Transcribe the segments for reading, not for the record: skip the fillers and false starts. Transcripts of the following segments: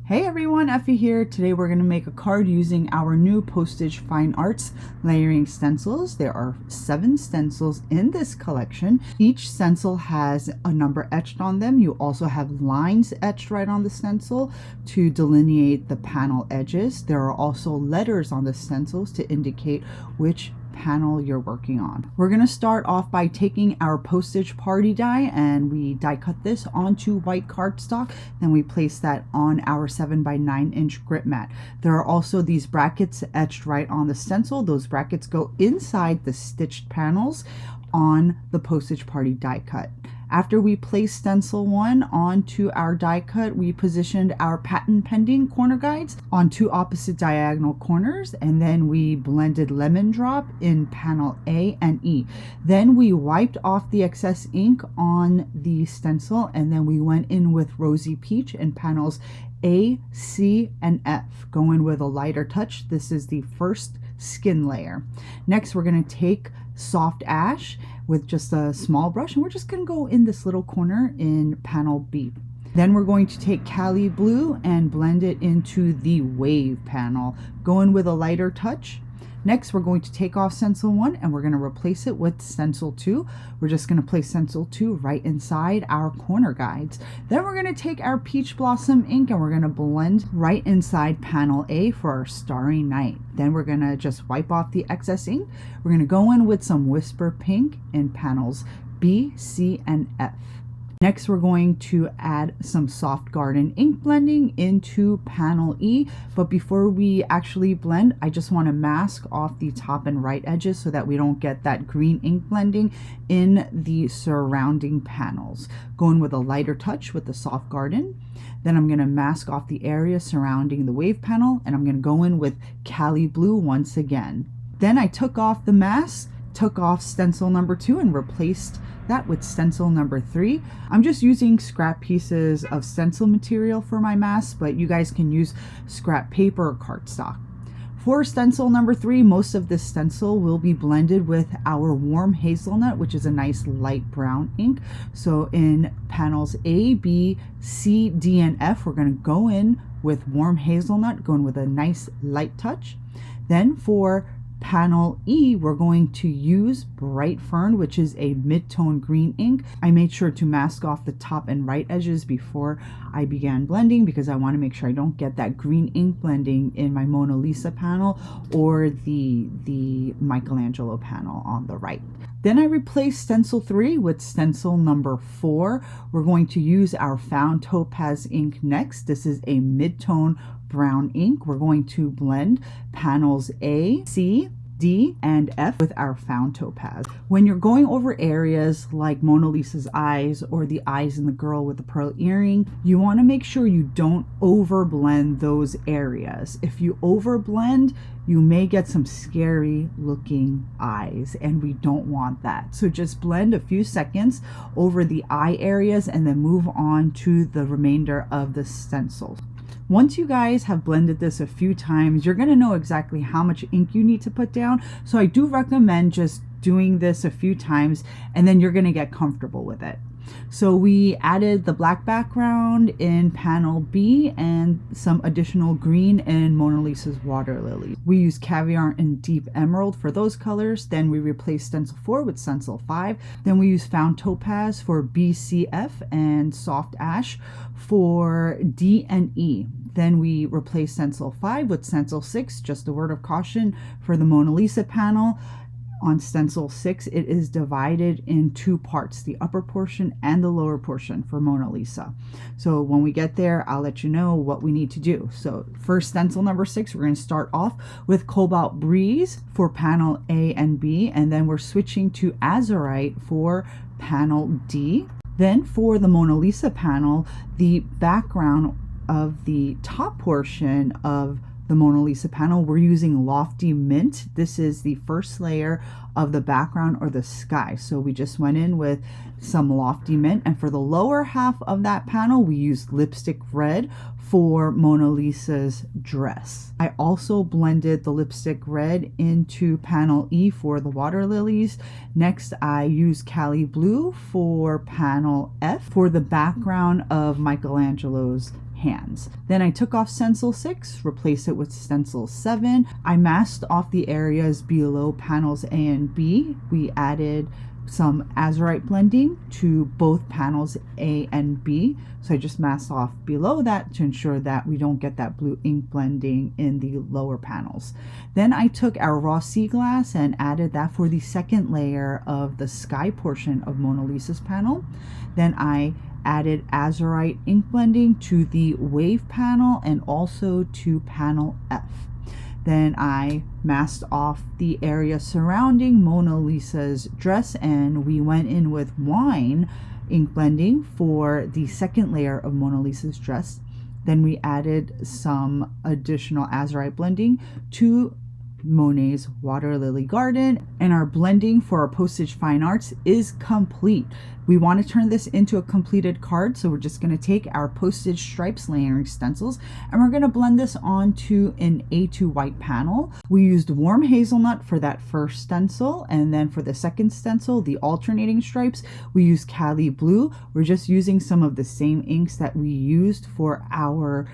Hey everyone, Effie here. Today we're going to make a card using our new Postage Fine Arts layering stencils. There are 7 stencils in this collection. Each stencil has a number etched on them. You also have lines etched right on the stencil to delineate the panel edges. There are also letters on the stencils to indicate which panel you're working on. We're going to start off by taking our Postage party die and we die cut this onto white cardstock. Then we place that on our 7x9" grip mat. There are also these brackets etched right on the stencil. Those brackets go inside the stitched panels on the Postage party die cut. After we placed stencil 1 onto our die cut, we positioned our patent pending corner guides on 2 opposite diagonal corners, and then we blended lemon drop in panel A and E. Then we wiped off the excess ink on the stencil, and then we went in with rosy peach in panels A, C, and F, going with a lighter touch. This is the first skin layer. Next, we're going to take soft ash with just a small brush, and we're just going to go in this little corner in panel B. Then we're going to take Cali blue and blend it into the wave panel, going with a lighter touch. Next, we're going to take off stencil 1 and we're going to replace it with stencil 2. We're just going to place stencil 2 right inside our corner guides. Then we're going to take our peach blossom ink and we're going to blend right inside panel A for our starry night. Then we're going to just wipe off the excess ink. We're going to go in with some whisper pink in panels B, C, and F. Next, we're going to add some soft garden ink blending into panel E. But before we actually blend, I just want to mask off the top and right edges so that we don't get that green ink blending in the surrounding panels. Going with a lighter touch with the soft garden. Then I'm going to mask off the area surrounding the wave panel, and I'm going to go in with Cali blue once again. Then I took off the mask, took off stencil number 2 and replaced that with stencil number 3. I'm just using scrap pieces of stencil material for my mask, but you guys can use scrap paper or cardstock. For stencil number 3, most of this stencil will be blended with our warm hazelnut, which is a nice light brown ink. So in panels A, B, C, D, and F, we're going to go in with warm hazelnut, going with a nice light touch. Then for panel E, we're going to use Bright Fern, which is a mid-tone green ink. I made sure to mask off the top and right edges before I began blending because I want to make sure I don't get that green ink blending in my Mona Lisa panel or the Michelangelo panel on the right. Then I replaced stencil 3 with stencil number 4. We're going to use our Found Topaz ink next. This is a mid-tone brown ink. We're going to blend panels A, C, D, and F with our Found Topaz. When you're going over areas like Mona Lisa's eyes or the eyes in the girl with the pearl earring, you want to make sure you don't overblend those areas. If you overblend, you may get some scary looking eyes, and we don't want that. So just blend a few seconds over the eye areas and then move on to the remainder of the stencils. Once you guys have blended this a few times, you're going to know exactly how much ink you need to put down. So I do recommend just doing this a few times and then you're going to get comfortable with it. So we added the black background in panel B and some additional green in Mona Lisa's water lily. We used caviar and deep emerald for those colors. Then we replaced stencil 4 with stencil 5. Then we used Found Topaz for B, C, F, and soft ash for D and E. Then we replaced stencil 5 with stencil 6, just a word of caution for the Mona Lisa panel. On stencil 6, it is divided in 2 parts, the upper portion and the lower portion for Mona Lisa. So when we get there, I'll let you know what we need to do. So for stencil number 6, we're going to start off with Cobalt Breeze for panel A and B, and then we're switching to Azurite for panel D. Then for the Mona Lisa panel, the background of the top portion of the Mona Lisa panel, we're using Lofty Mint. This is the first layer of the background or the sky. So we just went in with some Lofty Mint. And for the lower half of that panel, we used Lipstick Red for Mona Lisa's dress. I also blended the Lipstick Red into panel E for the water lilies. Next, I used Cali Blue for panel F for the background of Michelangelo's hands. Then I took off stencil 6, replaced it with stencil 7. I masked off the areas below panels A and B. We added some azurite blending to both panels A and B. So I just masked off below that to ensure that we don't get that blue ink blending in the lower panels. Then I took our raw sea glass and added that for the second layer of the sky portion of Mona Lisa's panel. Then I added azurite ink blending to the wave panel and also to panel F. Then I masked off the area surrounding Mona Lisa's dress, and we went in with wine ink blending for the second layer of Mona Lisa's dress. Then we added some additional azurite blending to Monet's water lily garden, and our blending for our Postage Fine Arts is complete. We want to turn this into a completed card, so we're just going to take our postage stripes layering stencils and we're going to blend this onto an A2 white panel. We used warm hazelnut for that first stencil, and then for the second stencil, the alternating stripes, we used Cali blue. We're just using some of the same inks that we used for our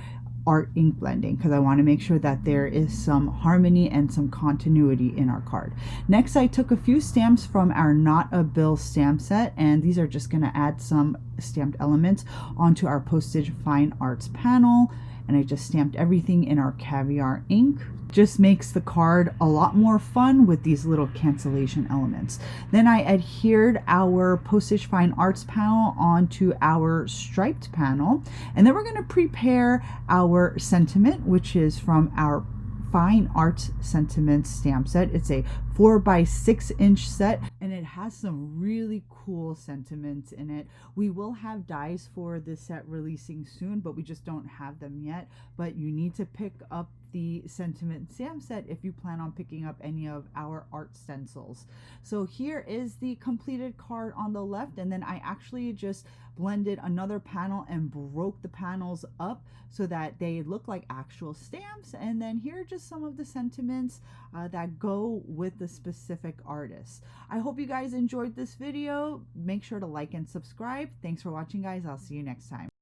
art ink blending because I want to make sure that there is some harmony and some continuity in our card. Next, I took a few stamps from our Not a Bill stamp set, and these are just going to add some stamped elements onto our Postage Fine Arts panel, and I just stamped everything in our caviar ink. Just makes the card a lot more fun with these little cancellation elements. Then I adhered our Postage Fine Arts panel onto our striped panel, and then we're going to prepare our sentiment, which is from our Fine Arts Sentiment stamp set. It's a 4x6-inch set, and it has some really cool sentiments in it. We will have dies for this set releasing soon, but we just don't have them yet. But you need to pick up the sentiment stamp set if you plan on picking up any of our art stencils. So here is the completed card on the left, and then I actually just blended another panel and broke the panels up so that they look like actual stamps. And then here are just some of the sentiments that go with the specific artist. I hope you guys enjoyed this video. Make sure to like and subscribe. Thanks for watching, guys. I'll see you next time.